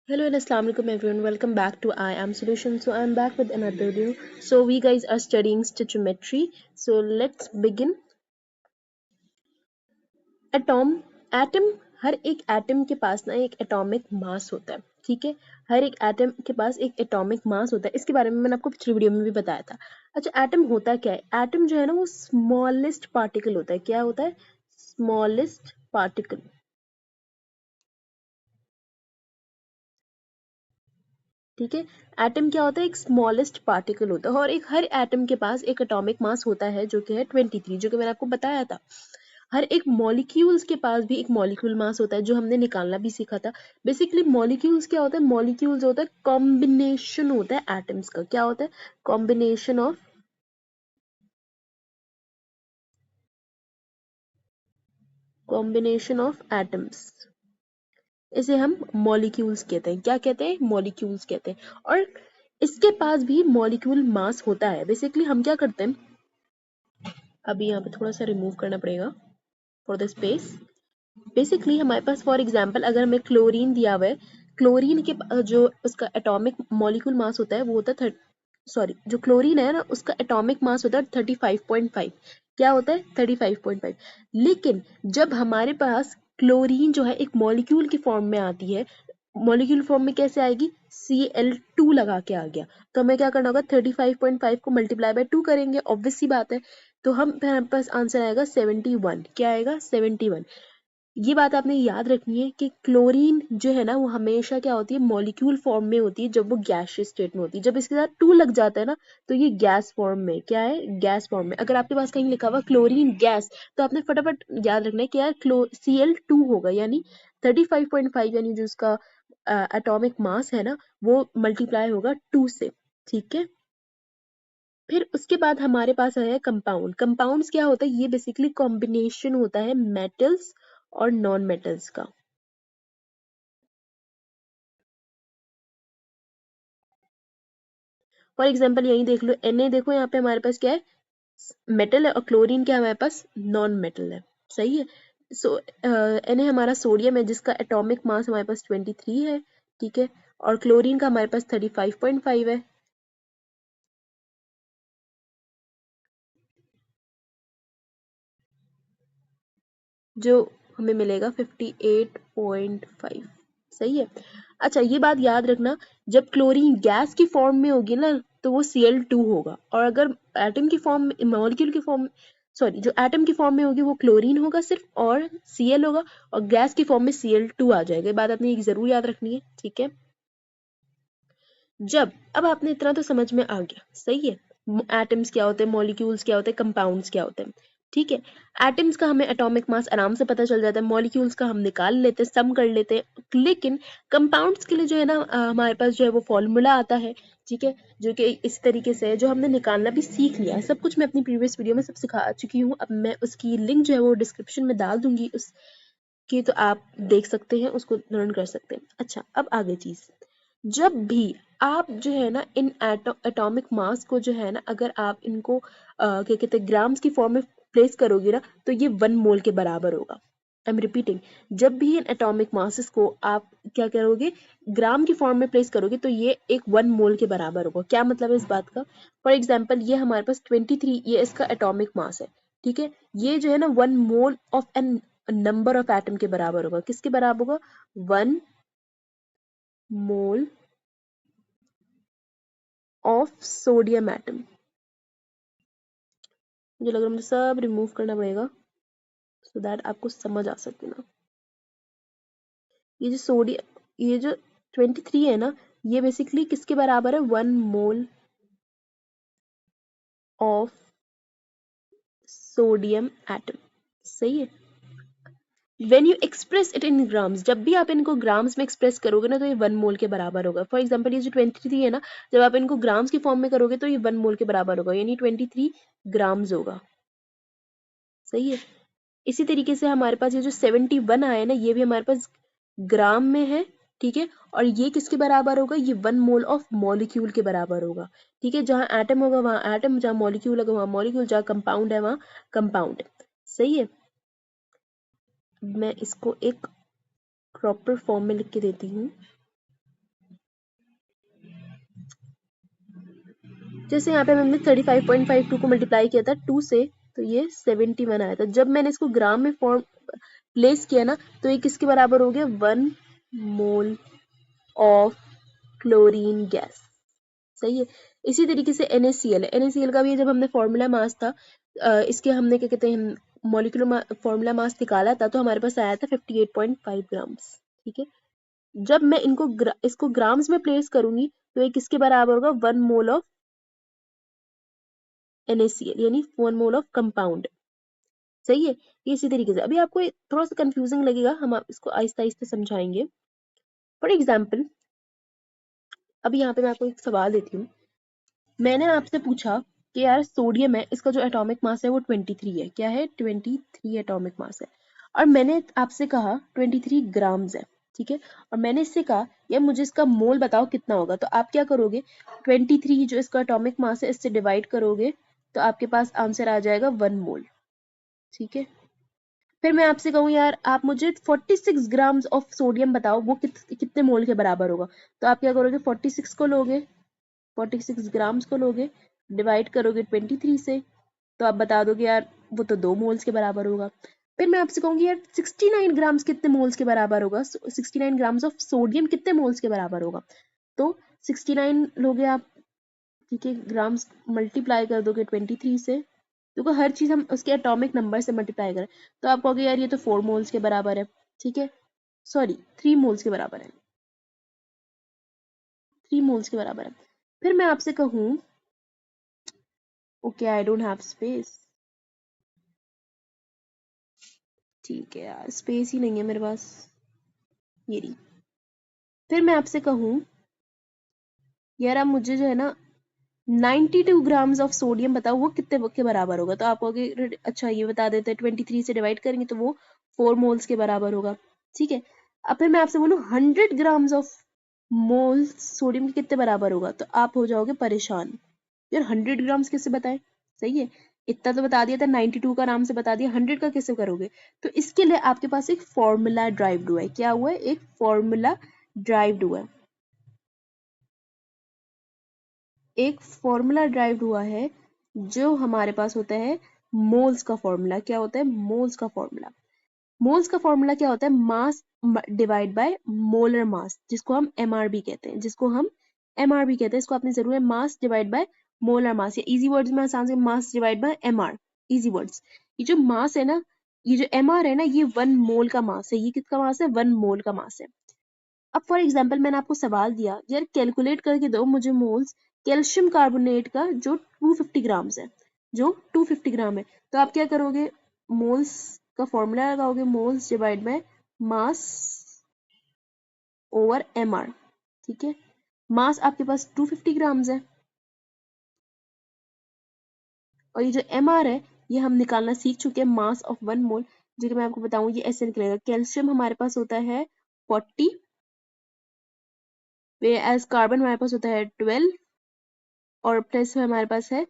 Hello and Assalamualaikum everyone. Welcome back to I Am Solution. So I'm back with another video. So we guys are studying stoichiometry. So let's begin. Atom atom हर एक atom के पास ना एक atomic mass होता है। ठीक है, हर एक एटम के पास एक एटॉमिक मास होता है। इसके बारे में मैंने आपको पिछले वीडियो में भी बताया था। अच्छा, एटम होता क्या है? एटम जो है ना वो स्मॉलेस्ट पार्टिकल होता है। क्या होता है? Smallest particle. ठीक है, एटम क्या होता है? एक स्मॉलेस्ट पार्टिकल होता है और एक हर एटम के पास एक एटॉमिक मास होता है जो कि है 23, जो कि मैंने आपको बताया था। हर एक मॉलिक्यूल्स के पास भी एक मॉलिक्यूल मास होता है जो हमने निकालना भी सीखा था। बेसिकली मॉलिक्यूल्स क्या होता है? मॉलिक्यूल्स होता है कॉम्बिनेशन होता है एटम्स का। क्या होता है? Combination of atoms. इसे हम मॉलिक्यूल्स कहते हैं। क्या कहते हैं? मॉलिक्यूल्स कहते हैं। और इसके पास भी मॉलिक्यूल मास होता है। बेसिकली हम क्या करते हैं, अभी यहाँ पे थोड़ा सा रिमूव करना पड़ेगा फॉर द स्पेस। बेसिकली हमारे पास फॉर एग्जांपल अगर हमें क्लोरीन दिया हुआ है, क्लोरीन के जो उसका एटॉमिक मॉलिक्यूल मास होता है वो होता है सॉरी, जो क्लोरीन है ना उसका एटॉमिक मास होता है 35.5। क्या होता है? 35.5। लेकिन जब हमारे पास क्लोरीन जो है एक मॉलिक्यूल की फॉर्म में आती है, मॉलिक्यूल फॉर्म में कैसे आएगी? Cl2 लगा के आ गया, तो हमें क्या करना होगा? 35.5 को मल्टीप्लाई बाय 2 करेंगे, ऑब्वियस सी बात है। तो हम फिर हमारे पास आंसर आएगा 71। क्या आएगा? 71। ये बात आपने याद रखनी है कि क्लोरीन जो है ना वो हमेशा क्या होती है? मॉलिक्यूल फॉर्म में होती है जब वो गैसियस स्टेट में होती है। जब इसके साथ 2 लग जाता है ना तो ये गैस फॉर्म में, क्या है? गैस फॉर्म में। अगर आपके पास कहीं लिखा हुआ क्लोरीन गैस, तो आपने फटाफट याद रखना है कि यार Cl2 होगा, यानी 35.5, यानी जो उसका एटॉमिक मास है ना वो मल्टीप्लाई होगा 2 से। ठीक है, फिर उसके बाद हमारे पास आया कंपाउंड। कंपाउंड्स क्या होता है? ये बेसिकली कॉम्बिनेशन होता है मेटल्स और नॉन मेटल्स का। फॉर एग्जाम्पल यही देख लो, Na देखो यहाँ पे हमारे पास क्या है? मेटल है, और क्लोरीन क्या है हमारे पास? नॉन मेटल है। सही है। सो Na हमारा सोडियम है जिसका एटॉमिक मास हमारे पास 23 है। ठीक है, और क्लोरीन का हमारे पास 35.5 है। जो हमें मिलेगा 58.5। सही है। अच्छा, ये बात याद रखना, जब क्लोरीन गैस की फॉर्म में होगी ना तो वो Cl2 होगा, और अगर एटम की फॉर्म में, मॉलिक्यूल की फॉर्म, सॉरी जो एटम की फॉर्म में होगी वो क्लोरीन होगा सिर्फ, और Cl होगा, और गैस की फॉर्म में Cl2 आ जाएगा। ये बात आपने जरूर याद रखनी है। ठीक है, जब अब आपने इतना तो समझ में आ गया। सही है, एटम्स क्या होते हैं, मॉलिक्यूल्स क्या होते हैं, कंपाउंड्स क्या होते हैं। ठीक है, एटम्स का हमें एटॉमिक मास आराम से पता चल जाता है, मॉलिक्यूल्स का हम निकाल लेते हैं, सम कर लेते हैं। लेकिन कंपाउंड्स के लिए जो है ना हमारे पास जो है वो फॉर्मूला आता है। ठीक है, जो कि इस तरीके से है, जो हमने निकालना भी सीख लिया है। सब कुछ मैं अपनी प्रीवियस वीडियो में सब सिखा चुकी हूँ। अब मैं उसकी लिंक जो है वो डिस्क्रिप्शन में डाल दूंगी उसकी, तो आप देख सकते हैं, उसको लर्न कर सकते हैं। अच्छा, अब आगे चीज, जब भी आप जो है ना इन एटॉमिक मास को जो है ना, अगर आप इनको क्या कहते हैं, ग्राम्स की फॉर्म में प्लेस करोगे ना तो ये 1 मोल के बराबर होगा। आई एम रिपीटिंग, जब भी इन एटॉमिक मासेस को आप क्या करोगे, ग्राम की फॉर्म में प्लेस करोगे तो ये एक 1 मोल के बराबर होगा। क्या मतलब है इस बात का? फॉर एग्जाम्पल ये हमारे पास 23, ये इसका एटॉमिक मास है। ठीक है, ये जो है ना 1 mole of N number of atom के बराबर होगा। किसके बराबर होगा? 1 मोल ऑफ सोडियम एटम। मुझे लग रहा है मुझे सब रिमूव करना पड़ेगा सो दैट आपको समझ आ सके ना। ये जो सोडियम, ये जो 23 है ना, ये बेसिकली किसके बराबर है? 1 मोल ऑफ सोडियम एटम। सही है। When you express it in grams, जब भी आप इनको ग्राम्स में एक्सप्रेस करोगे ना तो ये 1 मोल के बराबर होगा। फॉर एग्जाम्पल ये जो 23 है ना, जब आप इनको ग्राम्स की फॉर्म में करोगे तो ये 1 मोल के बराबर होगा, यानी 23 ग्राम्स होगा। सही है। इसी तरीके से हमारे पास ये जो 71 आया है ना, ये भी हमारे पास ग्राम में है। ठीक है, और ये किसके बराबर होगा? ये 1 मोल ऑफ मॉलिक्यूल के बराबर होगा। ठीक है, जहाँ एटम होगा वहाँ एटम, जहाँ मॉलिक्यूल होगा वहाँ मॉलिक्यूल, जहाँ कंपाउंड है वहाँ कंपाउंड। सही है। मैं इसको एक प्रॉपर फॉर्म में लिख के देती हूँ। जैसे यहाँ पे हमने 35.52 को मल्टीप्लाई किया था 2 से, तो ये 71 आया था। जब मैंने इसको ग्राम में फॉर्म प्लेस किया ना, तो ये किसके बराबर हो गया? 1 मोल ऑफ क्लोरीन गैस। सही है। इसी तरीके से NaCl है। NaCl का भी जब हमने फॉर्मूला मास था, इसके हमने क्या कहते हैं, मॉलिक्यूलर फॉर्मूला मास निकाला था, तो हमारे पास आया था 58.5 ग्राम्स। ठीक है। जब मैं इसको ग्राम्स में प्लेस करूंगी, तो ये किसके बराबर होगा? 1 मोल ऑफ NaCl, यानी 1 मोल ऑफ कंपाउंड। सही है। ये इसी तरीके से, अभी आपको थोड़ा सा कंफ्यूजिंग लगेगा, हम इसको आहिस्ता आहिस्ता समझाएंगे। फॉर एग्जाम्पल, अभी यहाँ पे मैं आपको एक सवाल देती हूँ। मैंने आपसे पूछा कि यार सोडियम है, इसका जो एटॉमिक मास है वो 23 है। क्या है? 23 एटॉमिक मास है। और मैंने आपसे कहा 23 ग्राम्स है। ठीक है। और मैंने इससे कहा यार मुझे इसका मोल बताओ कितना होगा। तो आप क्या करोगे? 23 जो इसका एटॉमिक मास है, इससे डिवाइड करोगे, तो आपके पास आंसर आ जाएगा 1 मोल। ठीक है। फिर मैं आपसे कहूँ यार आप मुझे 46 ग्राम्स ऑफ सोडियम बताओ, वो कितने मोल के बराबर होगा। तो आप क्या करोगे? 46 को लोगे, 46 ग्राम्स को लोगे, डिवाइड करोगे 23 से, तो आप बता दोगे यार वो तो 2 मोल्स के बराबर होगा। फिर मैं आपसे कहूंगी यार 69 ग्राम्स कितने मोल्स के बराबर होगा? 69 ग्राम्स ऑफ सोडियम कितने मोल्स के बराबर होगा? तो 69 लोगे आप, ठीक है, ग्राम्स मल्टीप्लाई कर दोगे 23 से, क्योंकि हर चीज हम उसके एटॉमिक नंबर से मल्टीप्लाई करें, तो आप कहोगे यार ये तो 4 मोल्स के बराबर है। ठीक है, सॉरी 3 मोल्स के बराबर है, 3 मोल्स के बराबर है। फिर मैं आपसे कहूँ, okay I don't have space, ठीक है यार स्पेस ही नहीं है मेरे पास, ये रही। फिर मैं आपसे कहूँ यार आप मुझे जो है ना 92 ग्राम्स ऑफ सोडियम बताओ, वो कितने के बराबर होगा। तो आप कहोगे अच्छा ये बता देते हैं, 23 से डिवाइड करेंगे तो वो 4 मोल्स के बराबर होगा। ठीक है। अब फिर मैं आपसे बोलूँ 100 ग्राम्स ऑफ मोल्स सोडियम के कितने बराबर होगा, तो आप हो जाओगे परेशान यार 100 ग्राम्स कैसे बताएं। सही है, इतना तो बता दिया था, 92 का नाम से बता दिया, 100 का कैसे करोगे। तो इसके लिए आपके पास एक फॉर्मूला ड्राइव्ड हुआ है। क्या हुआ है? एक फॉर्मूला ड्राइव्ड हुआ है। एक फॉर्मूला ड्राइव्ड हुआ है जो हमारे पास होता है मोल्स का फॉर्मूला। क्या होता है? मोल्स का फॉर्मूला। मोल्स का फॉर्मूला क्या होता है? Mass divide by molar mass, जिसको हम एमआरबी कहते हैं, जिसको हम एमआरबी कहते हैं। इसको आपने जरूर है, mass divide by molar mass, या इजी वर्ड्स में आसान से mass divide by MR, easy words. ये जो मास है ना, ये जो एमआर है ना, ये 1 मोल का मास है। ये किसका मास है? 1 मोल का मास है। अब फॉर एग्जाम्पल मैंने आपको सवाल दिया यार कैलकुलेट करके दो मुझे मोल्स कैल्शियम कार्बोनेट का जो 250 ग्राम्स है, जो 250 ग्राम है। तो आप क्या करोगे? मोल्स का फॉर्मूला लगाओगे, moles divide by mass over MR. ठीक है। मास आपके पास 250 ग्राम्स है, और ये जो एमआर है ये हम निकालना सीख चुके हैं, मास ऑफ 1 मोल। जो कि मैं आपको बताऊं ये ऐसे निकलेगा, कैल्शियम हमारे पास होता है 40, एज कार्बन हमारे पास होता है 12, और प्लस हमारे पास है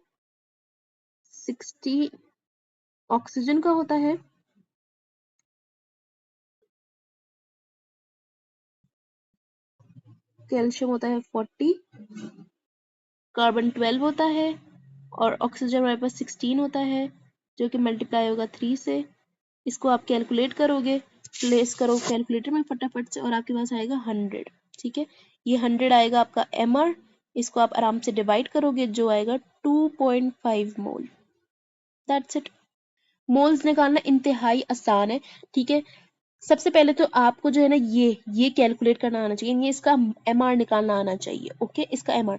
60, ऑक्सीजन का होता है कैल्शियम होता है 40, कार्बन 12 होता है, और ऑक्सीजन हमारे पास 16 होता है, जो कि मल्टीप्लाई होगा 3 से। इसको आप कैलकुलेट करोगे, प्लेस करो कैलकुलेटर में फटाफट से, और आपके पास आएगा 100। ठीक है, ये 100 आएगा आपका एमआर। इसको आप आराम से डिवाइड करोगे, जो आएगा 2.5 मोल। That's it. मोल्स निकालना इंतहाई आसान है। ठीक है। सबसे पहले तो आपको जो है ना ये कैलकुलेट करना आना चाहिए, ये इसका एमआर निकालना आना चाहिए। ओके, इसका एमआर।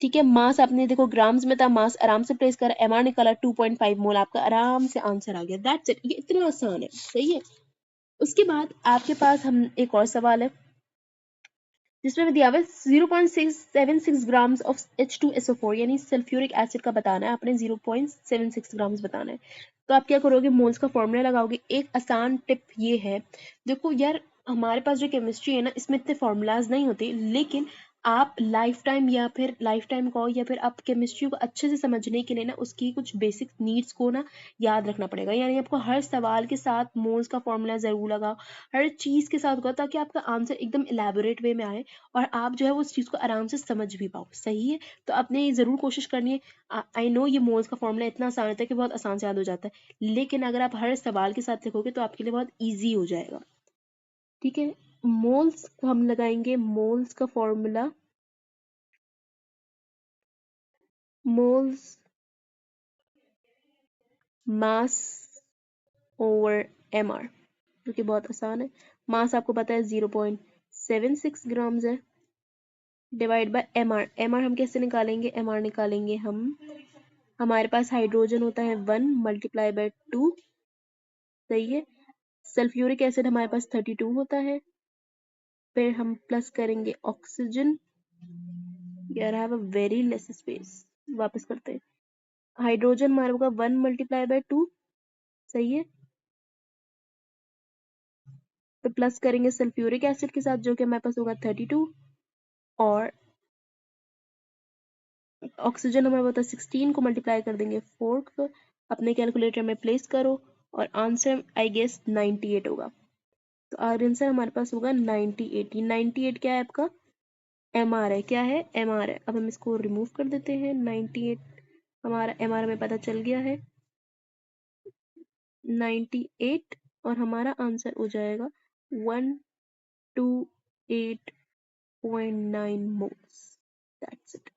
ठीक है। मास आपने देखो ग्राम्स में था, मास आराम से प्लेस करा, एमआर निकाला 2.5 मोल, आपका आराम से आंसर आ गया। दैट्स इट, ये इतना आसान है। सही है। उसके बाद आपके पास हम एक और सवाल है जिसमें दिया हुआ है 0.676 ग्राम्स ऑफ H2SO4, यानी सल्फ्यूरिक एसिड का बताना है आपने, 0.76 ग्राम्स बताना है। तो आप क्या करोगे? मोल्स का फॉर्मूला लगाओगे। एक आसान टिप ये है, देखो यार हमारे पास जो केमिस्ट्री है ना, इसमें इतने फॉर्मूलाज नहीं होते, लेकिन आप लाइफ टाइम या फिर लाइफ टाइम को या फिर आप केमिस्ट्री को अच्छे से समझने के लिए ना उसकी कुछ बेसिक नीड्स को ना याद रखना पड़ेगा। यानी आपको हर सवाल के साथ मोल्स का फॉर्मूला ज़रूर लगाओ, हर चीज़ के साथ होगा, ताकि आपका आंसर एकदम इलेबोरेट वे में आए और आप जो है वो उस चीज़ को आराम से समझ भी पाओ। सही है? तो आपने ये ज़रूर कोशिश करनी है। आई नो ये मोल्स का फॉर्मूला इतना आसान होता है कि बहुत आसान से याद हो जाता है, लेकिन अगर आप हर सवाल के साथ लिखोगे तो आपके लिए बहुत ईजी हो जाएगा। ठीक है? मोल्स को हम लगाएंगे, मोल्स का formula moles mass over MR, जो कि बहुत आसान है। मास आपको पता है 0.76 ग्राम्स है, डिवाइड बाय एमआर। एमआर हम कैसे निकालेंगे? एमआर निकालेंगे हम, हमारे पास हाइड्रोजन होता है 1 मल्टीप्लाई बाय 2, सही है। सल्फ्यूरिक एसिड हमारे पास 32 होता है, फिर हम प्लस करेंगे ऑक्सीजन। यार I have a very less space, वापस करते हैं। हाइड्रोजन हमारा होगा 1 मल्टीप्लाई बाय 2, सही है। तो प्लस करेंगे सल्फ्यूरिक एसिड के साथ, जो कि हमारे पास होगा 32, और ऑक्सीजन हमारा होता है 16 को मल्टीप्लाई कर देंगे 4 को, अपने कैलकुलेटर में प्लेस करो, और आंसर आई गेस 98 होगा। तो आंसर हमारे पास होगा 98। 98 क्या है आपका? एम आर है। क्या है? एम आर है। अब हम इसको रिमूव कर देते हैं। 98 हमारा एम आर हमें पता चल गया है, 98, और हमारा आंसर हो जाएगा 128.9 moles. That's it,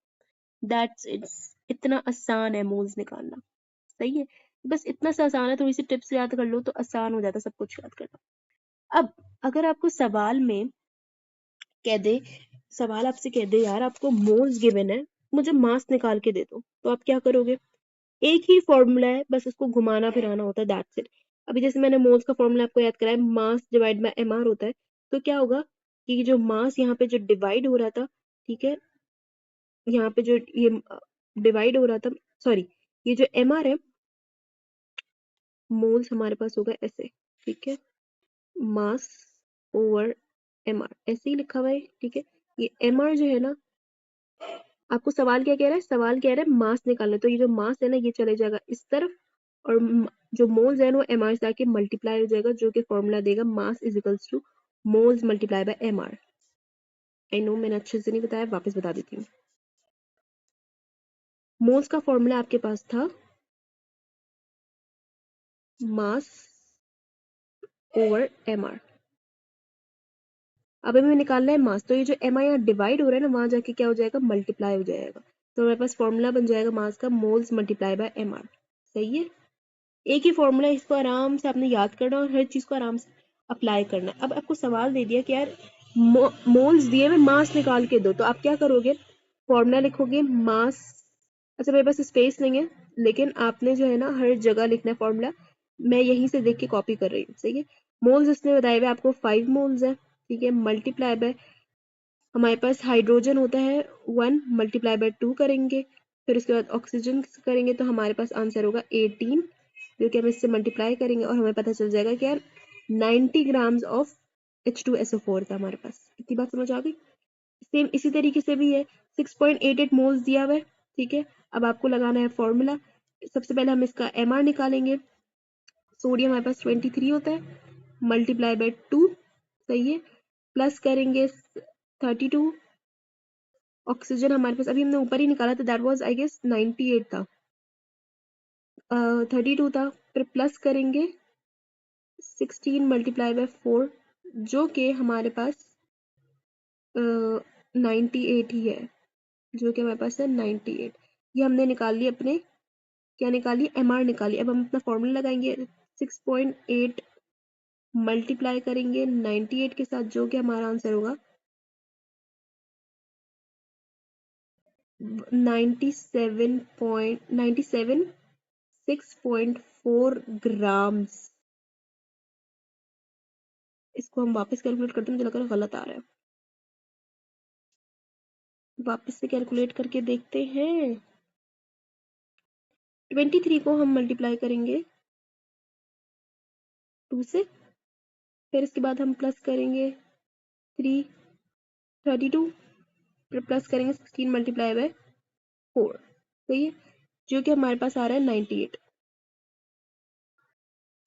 that's it. इतना आसान है मोल्स निकालना, सही है। बस इतना सा आसान है, थोड़ी सी टिप्स याद कर लो तो आसान हो जाता है सब कुछ याद करना। अब अगर आपको सवाल में कह दे, सवाल आपसे कह दे यार आपको मोल्स गिवन है, मुझे मास निकाल के दे दो, तो आप क्या करोगे? एक ही फॉर्मूला है, बस उसको घुमाना फिराना होता है, दैट्स इट। अभी जैसे मैंने मोल्स का फॉर्मूला आपको याद कराया, मास डिवाइड बाय एमआर होता है। तो क्या होगा कि जो मास यहाँ पे जो डिवाइड हो रहा था, ठीक है, यहाँ पे जो ये डिवाइड हो रहा था, सॉरी, ये जो एमआर है, मोल्स हमारे पास होगा ऐसे, ठीक है, मास ओवर एमआर, ऐसे ही लिखा हुआ है, ठीक है। ये एमआर जो है ना, आपको सवाल क्या कह रहा है? सवाल कह रहा है मास निकालना, तो ये जो मास है ना ये चले जाएगा इस तरफ, और जो मोल्स है वो एमआर से आके मल्टीप्लाई हो जाएगा, जो कि फॉर्मूला देगा mass is equals two moles multiply bye MR. I know मैंने अच्छे से नहीं बताया, वापस बता देती हूँ। मोल्स का फॉर्मूला आपके पास था मास ओवर एमआर। अब हमें निकालना है मास, तो ये जो एम आई यहाँ डिवाइड हो रहा है ना, वहां जाके क्या हो जाएगा? मल्टीप्लाई हो जाएगा। तो हमारे पास फॉर्मूला बन जाएगा मास का moles multiply by M R, सही है। एक ही फॉर्मूला, इसको आराम से आपने याद करना और हर चीज को आराम से अप्लाई करना। अब आपको सवाल दे दिया कि यार मोल्स दिए हुए, मास निकाल के दो, तो आप क्या करोगे? फॉर्मूला लिखोगे मास। अच्छा मेरे पास स्पेस नहीं है, लेकिन आपने जो है ना हर जगह लिखना है फॉर्मूला, मैं यहीं से देख के कॉपी कर रही हूँ, सही है। मोल्स इसने बताए हुए आपको 5 मोल्स है, ठीक है, मल्टीप्लाई बाय, हमारे पास हाइड्रोजन होता है 1 मल्टीप्लाई बाय 2 करेंगे, फिर उसके बाद ऑक्सीजन करेंगे, तो हमारे पास आंसर होगा 18, जो कि हम इससे मल्टीप्लाई करेंगे और हमें पता चल जाएगा कि यार 90 ग्राम्स ऑफ H2SO4 था हमारे पास। इतनी बात समझ आ गई? सेम इसी तरीके से भी है, 6.88 मोल्स दिया हुआ है, ठीक है। अब आपको लगाना है फॉर्मूला। सबसे पहले हम इसका एमआर निकालेंगे। सोडियम हमारे पास 23 होता है, मल्टीप्लाई बाय 2, सही है, प्लस करेंगे 32। ऑक्सीजन हमारे पास अभी हमने ऊपर ही निकाला था, दैट वाज आई गेस 98 था, 32 था, फिर प्लस करेंगे 16 मल्टीप्लाई बाय 4, जो कि हमारे पास 98 ही है, जो कि हमारे पास है 98। ये हमने निकाल ली अपने, क्या निकाली? एमआर निकाली। अब हम अपना फॉर्मूला लगाएंगे, 6.8 मल्टीप्लाई करेंगे 98 के साथ, जो कि हमारा आंसर होगा 97.97 6.4 ग्राम्स। इसको हम वापस कैलकुलेट करते हैं, मुझे लग रहा है गलत आ रहा है, वापस से कैलकुलेट करके देखते हैं। 23 को हम मल्टीप्लाई करेंगे 2 से, फिर इसके बाद हम प्लस करेंगे 3, 32, फिर प्लस करेंगे 16 मल्टीप्लाई बाय 4, सही है, जो कि हमारे पास आ रहा है 98,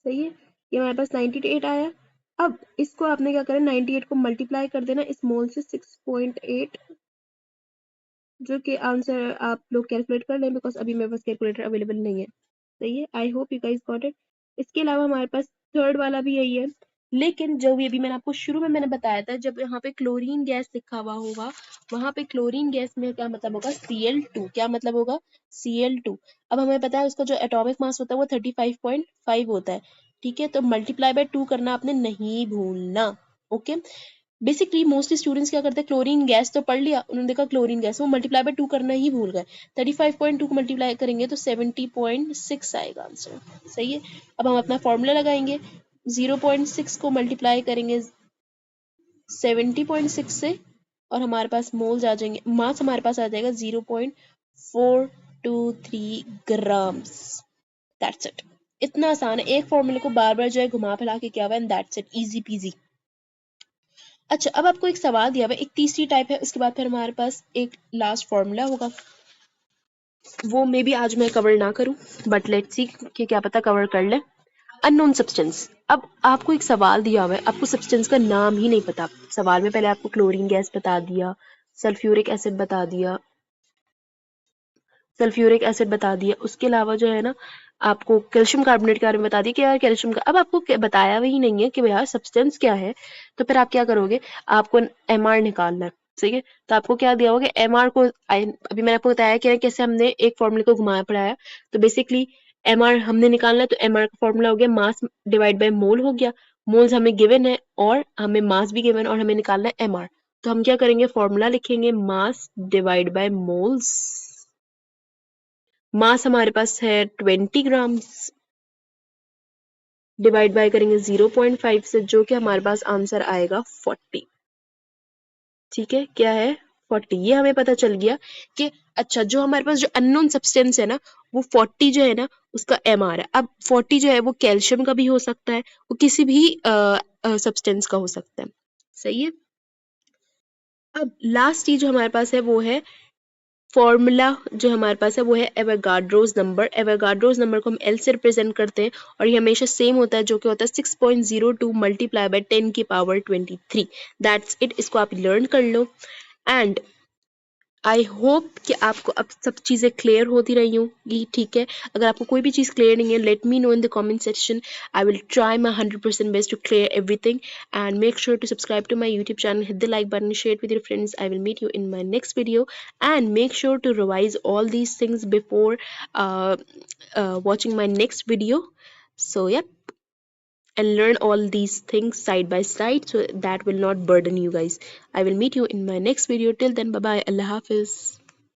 सही है, ये हमारे पास 98 आया। अब इसको आपने क्या करना, 98 को मल्टीप्लाई कर देना स्मॉल से 6.8, जो कि आंसर आप लोग कैलकुलेट कर लें, बिकॉज अभी मेरे पास कैलकुलेटर अवेलेबल नहीं है, सही है। I hope you guys got it. इसके अलावा हमारे पास थर्ड वाला भी यही है, लेकिन जो ये भी मैंने आपको शुरू में मैंने बताया था, जब यहाँ पे क्लोरीन गैस लिखा हुआ होगा, वहां पे क्लोरीन गैस में क्या मतलब होगा, Cl2, क्या मतलब होगा, Cl2। अब हमें पता है उसका जो एटॉमिक मास होता है वो 35.5 होता है, ठीक है, तो मल्टीप्लाई बाय 2 करना आपने नहीं भूलना, ओके। बेसिकली मोस्टली स्टूडेंट्स क्या करते हैं, क्लोरीन गैस तो पढ़ लिया, उन्होंने देखा क्लोरीन गैस, वो मल्टीप्लाई बाय 2 करना ही भूल गए। 35.2 को मल्टीप्लाई करेंगे तो 70.6 आएगा आंसर, सही है। अब हम अपना फॉर्मूला लगाएंगे, 0.6 को मल्टीप्लाई करेंगे 70.6 से, और हमारे पास मोल्स आ जाएंगे, मास हमारे पास आ जाएगा 0.423 ग्राम्स। दैट्स इट, इतना आसान है, एक फॉर्मूले को बार बार जो है घुमा फिरा के क्या हुआ, and that's it, easy PG. अच्छा, अब आपको एक सवाल दिया हुआ है, एक तीसरी टाइप है, उसके बाद फिर हमारे पास एक लास्ट फॉर्मूला होगा, वो मे बी आज मैं कवर ना करूं, बट लेट्स सी कि क्या पता कवर कर ले। Unknown substance. अब आपको एक सवाल दिया हुआ है, आपको सब्सटेंस का नाम ही नहीं पता, सवाल में पहले आपको क्लोरीन गैस बता दिया, सल्फ्यूरिक एसिड बता दिया, सल्फ्यूरिक एसिड बता दिया, उसके अलावा जो है ना आपको कैल्शियम कार्बोनेट के बारे में बता दिया कि यार कैल्शियम का, अब आपको बताया भी नहीं है कि यार सब्सटेंस क्या है, तो फिर आप क्या करोगे, आपको एमआर निकालना है, सही है। तो आपको क्या दिया होगा, एमआर को अभी मैंने आपको बताया कि कैसे हमने एक फॉर्मूले को घुमाया पढ़ाया, तो बेसिकली एमआर हमने निकालना है, तो एमआर का फॉर्मूला हो गया मास डिवाइड बाय मोल हो गया, मोल्स हमें गिवन है और हमें मास भी गिवन और हमें निकालना है एमआर, तो हम क्या करेंगे, फॉर्मूला लिखेंगे मास डिवाइड बाय मोल्स, मास हमारे पास है 20 ग्राम्स, डिवाइड बाय करेंगे 0.5 से, जो कि हमारे पास आंसर आएगा 40, ठीक है, क्या है 40। ये हमें पता चल गया कि अच्छा जो हमारे पास जो अननोन सब्सटेंस है ना, वो 40 जो है ना उसका एमआर है। अब 40 जो है वो कैल्शियम का भी हो सकता है, वो किसी भी सब्सटेंस का हो सकता है, सही है। अब लास्ट चीज जो हमारे पास है वो है फॉर्मूला, जो हमारे पास है वो है एवोगाड्रोस नंबर। एवोगाड्रोस नंबर को हम एल से रिप्रेजेंट करते हैं और ये हमेशा सेम होता है, जो कि होता है 6.02 मल्टीप्लाई बाय 10 की पावर 23। दैट्स इट, इसको आप लर्न कर लो। एंड आई होप कि आपको अब सब चीज़ें क्लियर होती रही होंगी, ठीक है। अगर आपको कोई भी चीज़ क्लियर नहीं है, let me know in the comment section, I will try my 100% best to clear everything, and make sure to subscribe to my YouTube channel, hit the like button, share it with your friends. I will meet you in my next video, and make sure to revise all these things before uh, watching my next video. So yep, and learn all these things side by side, so that will not burden you guys. I will meet you in my next video. Till then, bye bye, Allah Hafiz.